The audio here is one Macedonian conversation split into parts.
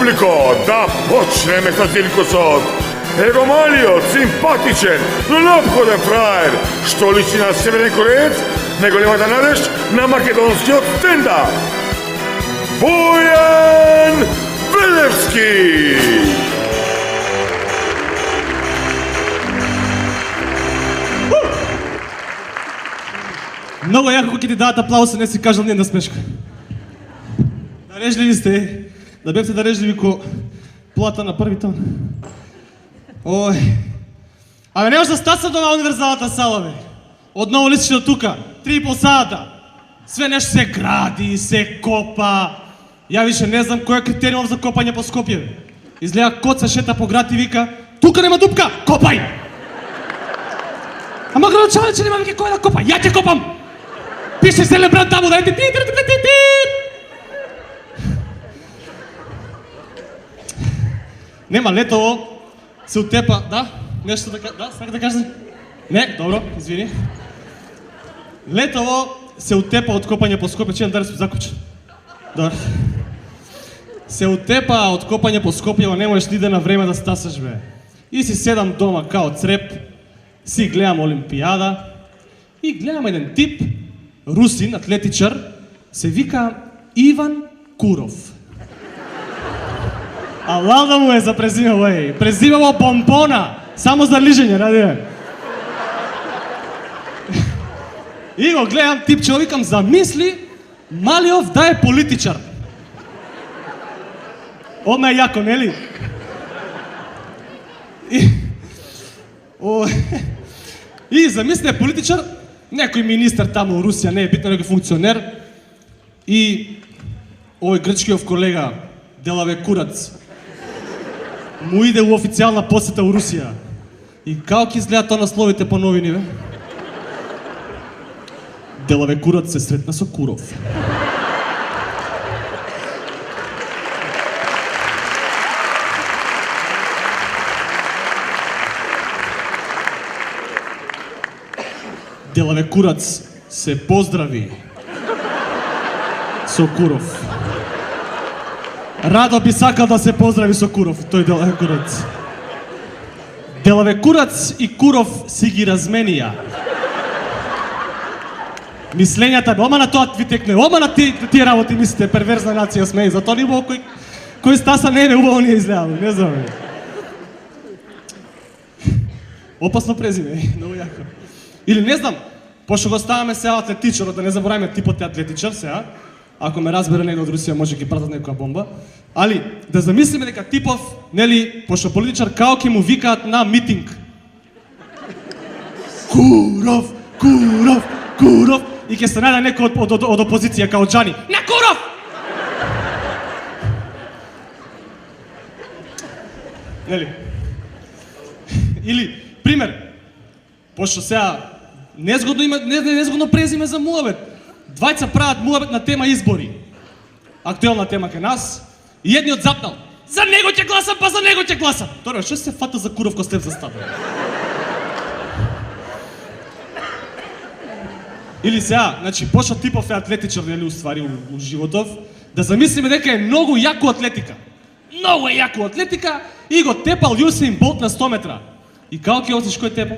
публико, да почнеме со циркусот. Его малиот, симпатичен, но неопходен фраер, што личи на Северен Кореец, неголемата надеж на македонскиот стендап. Бојан Велевски! Много јако ќе ти дадат аплауса, не си кажал ни една смешка. Дарежливи сте, да бевте дарежливи ко плата на први тон. Ој. Абе, не може да стаса до универзалната сала, бе. Одново лисиш до тука, 3,5 сата. Све нешто се гради, се копа. Ја више не знам кој е критериум за копање по Скопје, бе. Изгледа кот се шета по град и вика, тука нема дупка, копај! Ама градочавече нема веќе кој да копа, ја ќе копам! Пише селебрант таму, дајте ти. Нема Летово, се утепа, да? Нешто да, сака да кажеш? Не, добро, извини. Летово се утепа од копање по Скопје, чејам дали сме закопчен. Добро. Се утепа од копање по Скопје, не можеш ни да на време да стасаш, бе. И си седам дома као цреп, си гледам Олимпијада и гледам еден тип, русин, атлетичар, се вика Иван Куров. А лалда му е за презимево, еј. Презимево Бомбона, само за лижење, ради. И го гледам типче, викам, замисли Малиов да е политичар. Одма е јако, нели? И замисли е политичар, некој министар таму у Русија, не е битно, некој функционер. И овој грчкиов колега, Делаве Курац, му иде у официјална посета у Русија. И како ќе изгледа тоа насловите по новини, бе? Делаве Курац се сретна со Куров. Делаве Курац се поздрави со Куров. Радо би сакал да се поздрави со Куров, тој Делаве Курац. Делаве Курац и Куров си ги разменија мислењата, ома на тоа ви текне, ома на тие работи мислите, перверзна нација сме, затоа ни убаво кој стаса не е убаво ние изгледало, не знам. Опасно презиме, многу јако. Или не знам, пошто го ставаме сега атлетичарот, да не забораваме типот е атлетичар сега, ако ме разбере него од Русија може ќе пратат некоја бомба, али да замислиме дека типов, нели, пошто политичар као ќе му викаат на митинг. Куров, Куров, Куров, и ќе се најде некој од опозиција као Џани. На Куров! Нели? Или, пример, пошто сега незгодно има, незгодно презиме за муабет. Двајца прават муабет на тема избори. Актуелна тема кај нас. И едниот запнал. За него ќе гласам, па за него ќе гласам. Торе, што се фата за Куров ко степ за стабе? Или сега, значи, пошто типов е атлетичар, нели, уствари у животов, да замислиме дека е многу јако атлетика. Многу е јако атлетика и го тепал Јусеин Болт на 100 метра. И како ќе осиш кој тепа?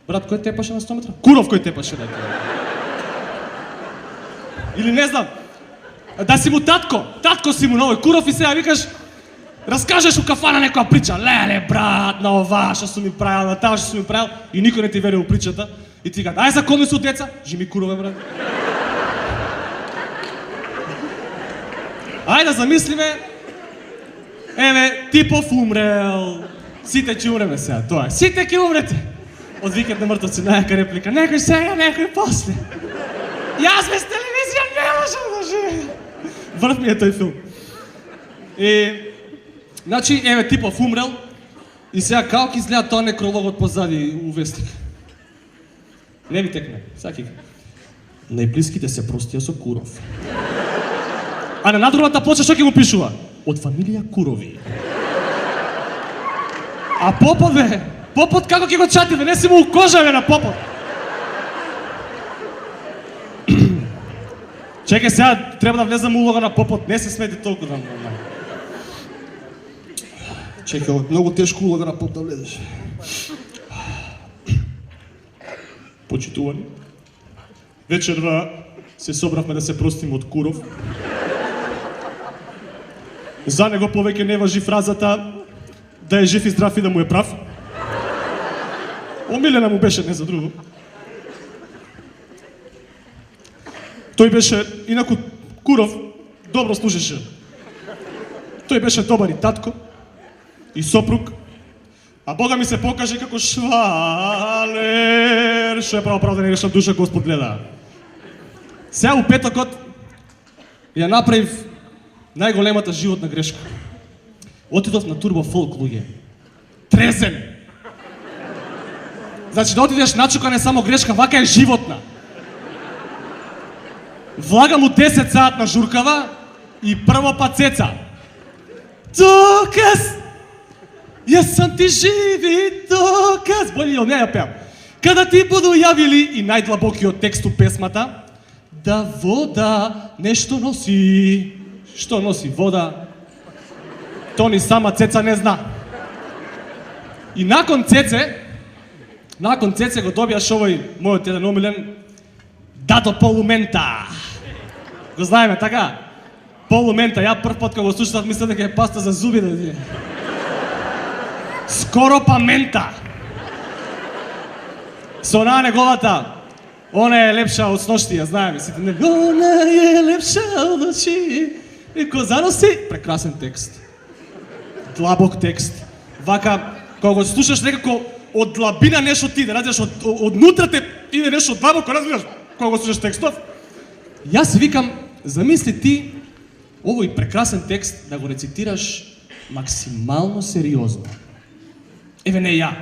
Брат, кој тепаше на 100 метра? Куров кој тепаше да тепа. Или не знам, да си му татко си му на овој Куров и сега викаш, раскажеш у кафана некоја прича, леле брат, на ова што сум ми правил, на таа што сум ми правил, и никој не ти верува у причата, и ти кажа, ај за коми су деца, жими Курове брат. Ајде да замислиме, еве, типов умрел, сите ќе умреме сега, тоа е, сите ќе умрете. Од Викенд на мртвци, најака реплика, некој сега, некој после. Јас без телевизија не можам да живеам. Врв ми е тој филм. И, значи, еве, типов умрел, и сега како ќе изгледа тоа некрологот позади у вестник. Не ви текне, саки. Најблиските се простија со Куров. А на надругата плоча што ќе му пишува? Од фамилија Курови. А Попот, бе, Попот како ќе го чати, бе, не си му у кожа, бе, на Попот. Чекај сега, треба да влезам улога на Попот, не се смети толку да... Чекай, много тешко улага на поп да влезеш. Почитувани, вечерва се собравме да се простиме од Куров. За него повеќе не важи фразата да е жив и здрав и да му е прав. Омилена му беше, не за друго. Тој беше, инаку Куров добро служеше. Тој беше добар и татко, и сопруг, а Бога ми се покаже како швалер, што е право да не грешна душа Господ гледа. Сега у петокот ја направив најголемата животна грешка. Отидов на турбо фолк, луѓе. Трезен! Значи да отидеш начука не само грешка, вака е животна. Влага му 10 саат на журкава и прво па цеца. Доказ! Јас сам ти живи доказ! Боли од неја пеам. Када ти буду јавили и најдлабокиот текст у песмата, да вода нешто носи. Што носи вода? То ни сама Цеца не зна. И након Цеце го добијаш овој мојот еден омилен Дадо Полумента. Го знаеме, така? Полумента, ја прв пат кога го слушав мислев дека е паста за зуби да ти. Скоро памента. Со онаа неговата, она е лепша од сношти, ја знаеме сите. Она е лепша од очи. И ко заноси, прекрасен текст. Длабок текст. Вака, кога го слушаш некако од длабина нешто ти, да разбираш од нутра те иде нешто длабоко, разбираш, кога го слушаш текстов. Јас викам, замисли ти овој прекрасен текст да го рецитираш максимално сериозно. Еве не ја,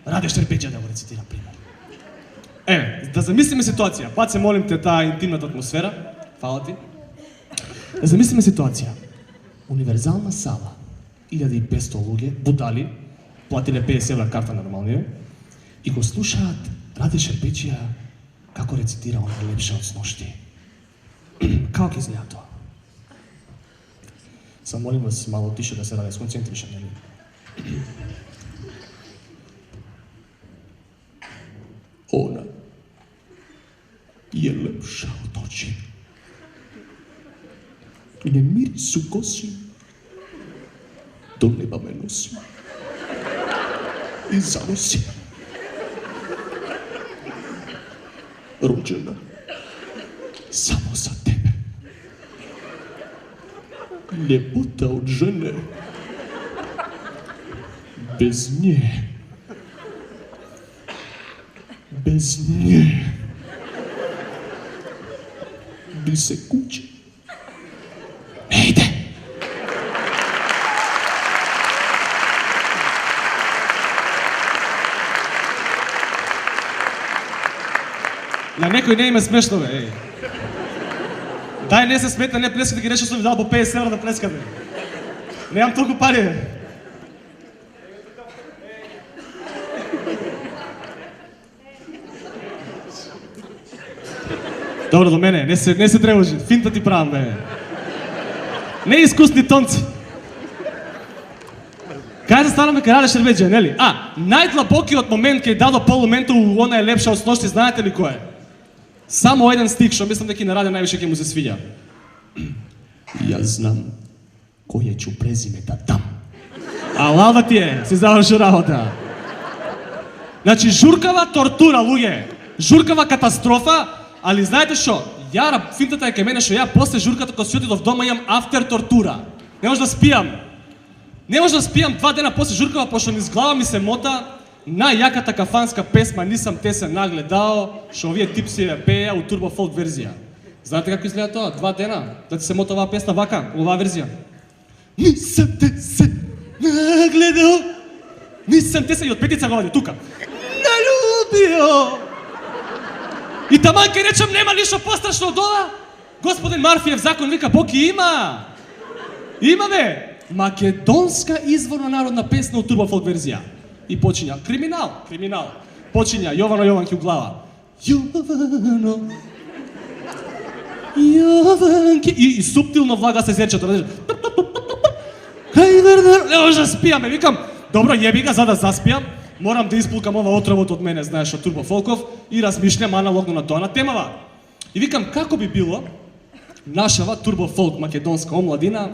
Раде Шербеџија да го рецитирам пример. Еве, да замислиме ситуација. Пат се молим те таа интимната атмосфера. Фала ти. Да замислиме ситуација. Универзална сала. 1500 луѓе, будали, платиле 50 евра карта нормално, и го слушаат Раде Шербеџија како рецитира она лепша од сношти. Како ќе изгледа тоа? Само молим вас мало тише да се Раде сконцентриша, нели? Она е лепша од очи. Не мирису коси, до неба ме носи и заноси. Роđена само за тебе. Лепота од жене без нje. Без nje bi se kuće ne ide. На некој не им е смешно, бе, еј. Дај, не се смета, не плескате, ги решил сум ви дал по 50 евра да плескате. Немам толку пари, бе. Добро, до мене, не се тревожи, финта ти правам, бе. Неискусни тонци. Кај се станаме кај Раде Шербеџија, нели? Најдлабокиот момент кај Дадо Полумента у она е лепша од сношти, знаете ли кој е? Само еден стих, што мислам дека и на Раде највише ќе му се свиѓа. Јас знам кој ќе презиме да дам. А лава ти е, си заврши работа. Значи, журкава тортура, луѓе. Журкава катастрофа, али знаете што? Финтата е кај мене што ја после журката кога си отидов дома имам афтер тортура. Не може да спијам. Не може да спијам 2 дена после журкава, пошто низ глава ми се мота најјаката кафанска песма "Нисам те се нагледао", што овие типси ја пеја у турбо фолк верзија. Знаете како изгледа тоа? 2 дена да ти се мота оваа песна вака, оваа верзија. Нисам те се нагледао, нисам те се, и од петица го вади тука. Налюбио. И таман ке речам нема ништо пострашно од ова. Господин Марфиев закон вика Бог и има. Имаме македонска изворна народна песна у турбо фолк верзија. И почиња криминал. Почиња Јовано Јованки у глава. Јованки. И суптилно влага се зерчето. Не може да спијаме. Викам, добро, јеби ga, за да заспијам, морам да испулкам ова отровот од мене, знаеш, од Турбо Фолков и размишлям аналогно на тоа на темава. И викам, како би било нашава Турбо Фолк македонска омладина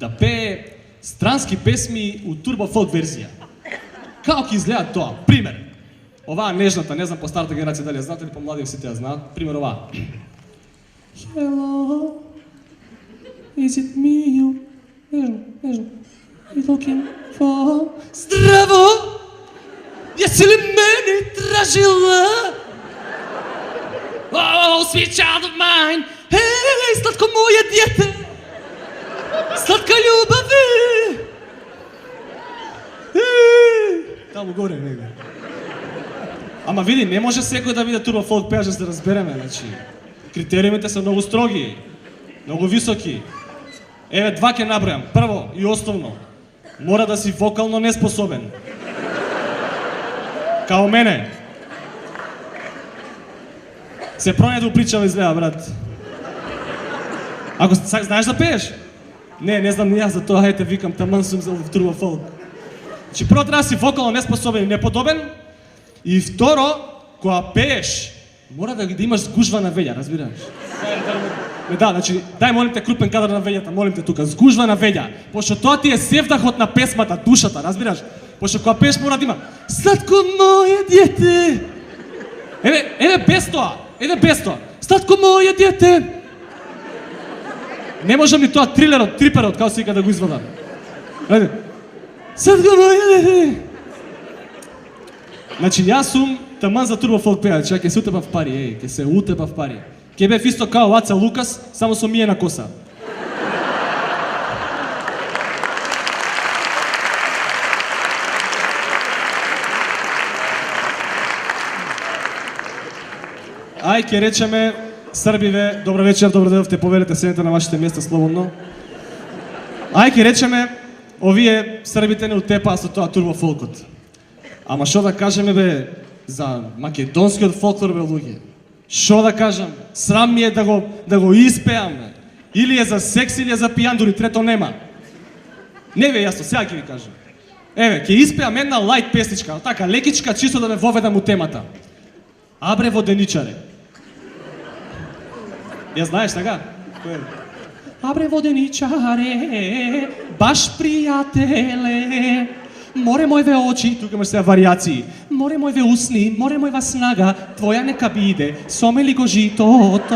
да пее странски песми у Турбо Фолк верзија. Како ќе изгледа тоа? Пример. Оваа нежната, не знам по старата генерација дали ја знаат или по млади сите ја знаат. Пример оваа. Hello, is it me you? Нежно. You looking for... Здраво! Јаси ли мене тражила? Oh, sweet child of mine. Hey, сладко моје дете. Сладка љубави. Таму горе, него. Ама види, не може секој да биде Турбо Фолк пејач да се разбереме, значи. Критериумите се многу строги, многу високи. Еве, два ќе набројам. Прво и основно, мора да си вокално неспособен. Као мене. Се пронајде упричава изгледа, брат. Ако знаеш да пееш? Не знам ни јас за тоа, хајте викам, таман сум за Турбо Фолк. Значи, прво треба да си вокално неспособен и неподобен, и второ, кога пееш, мора да имаш згужва на вења, разбираш? Да, значи, дај молим те крупен кадар на вењата, молим те тука, згужва на вења, пошто тоа ти е севдахот на песмата, душата, разбираш? Пошто кога пееш мора да има сладко моје дете. Еве без тоа. Сладко моје дете. Не можам ни тоа триперот, како се вика да го извадам. Ајде. Сладко моје дете. Значи, јас сум таман за Турбо Фолк пејач, ќе се утепав пари, ќе се утепав пари. Ќе бев исто као Аца Лукас, само со миена коса. Ај, ќе речеме, Србиве, добро вечер, добро дојдовте, поверете, седнете на вашите места слободно. Ај, ќе речеме, овие србите не утепаа со тоа Турбо Фолкот. Ама шо да кажеме, бе, за македонскиот фолклор, бе, луѓе? Шо да кажам? Срам ми е да го испеам, бе. Или е за секс, или е за пијан, дури трето нема. Не бе, јасно, сега ќе ви кажам. Еве, ќе испеам една лајт песничка, така, лекичка, чисто да ме воведам у темата. Абре воденичаре. Ја знаеш, така? Абре воденичаре, баш пријателе, море мојве очи, тука имаш сега варијации, море мојве усни, море мојва снага, твоја нека биде, сомели го житото.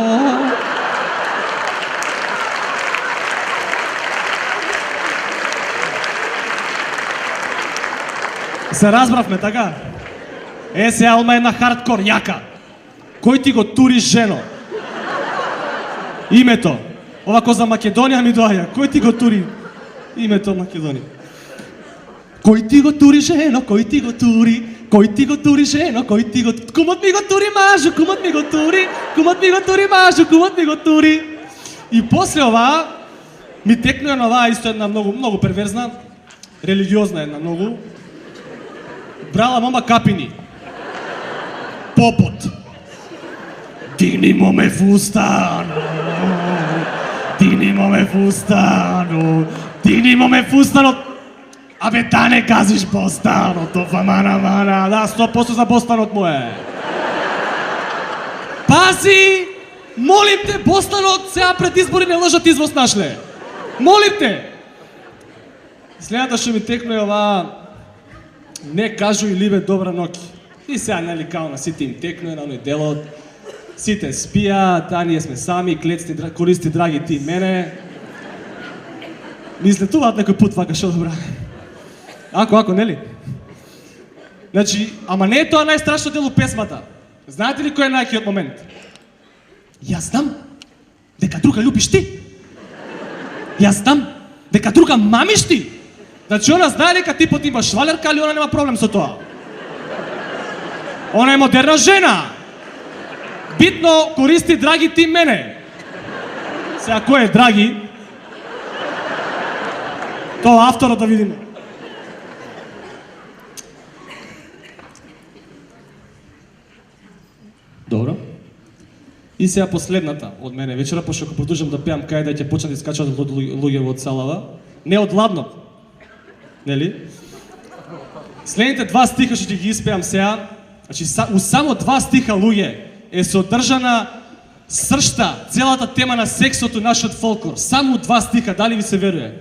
Се разбравме, така? Сега алма една хардкор јака. Кој ти го тури жено? Името. Овако за Македонија ми доаѓа. Кој ти го тури? Името Македонија. Кој ти го тури жено, кој ти го тури? Кој ти го тури жено, кој ти го... Кумот ми го тури мажу, кумот ми го тури, кумот ми го тури мажу, кумот ми го тури. И после оваа ми текнува на оваа исто една многу перверзна, религиозна една многу. Брала мома капини. Попот. Динимо ме фустано. Динимо ме фустано. Динимо ме фустано. Абе, да не газиш Бостаното, мана, да, 100% за Бостанот му е. Пази, молим те, Бостанот, сега пред избори не лъжат извоз нашле. Молим те. Следната ще ми текне ова, не кажу или бе добра ноки. И сега, нали, као на сите им текне, на оној делот, сите спија, да, ние сме сами, клецни, користи, драги ти мене. Ми излетуваат некој пут, вака, шо добра. Ако, нели? Значи, ама не е тоа најстрашно дел у песмата. Знаете ли кој е најкиот момент? Јас знам дека друга љубиш ти. Јас знам дека друга мамиш ти. Значи, она знае дека типот има швалерка, али она нема проблем со тоа. Она е модерна жена. Битно користи драги ти мене. Сега, кој е драги? Тоа авторот да видиме. Добро. И сега последната од мене вечера, пошто ако продолжам да пеам кај да ќе почнат да искачат луѓе од салава, не од ладно, нели? Следните два стиха што ќе ги испеам сега. Значи, у само два стиха, луѓе, е содржана сршта, целата тема на сексото, нашиот фолклор. Само два стиха, дали ви се веруе?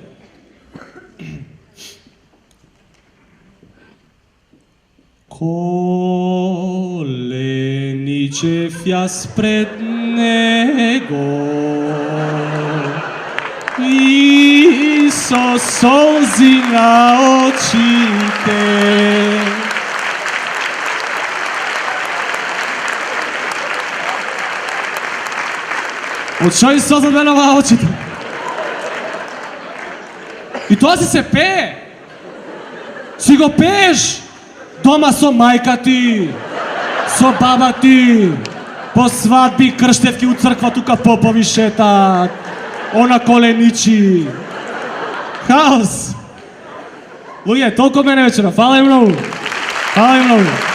Коленичев јас пред него и со солзи на очите. Од шо и соза бе на очите? И тоа си се пее. Си го пееш дома со мајка ти, со баба ти, по свадби, крштевки у црква, тука попови шетат, она коленичи. Хаос! Луѓе, толку мене вечера. Фала и многу. Фала и многу.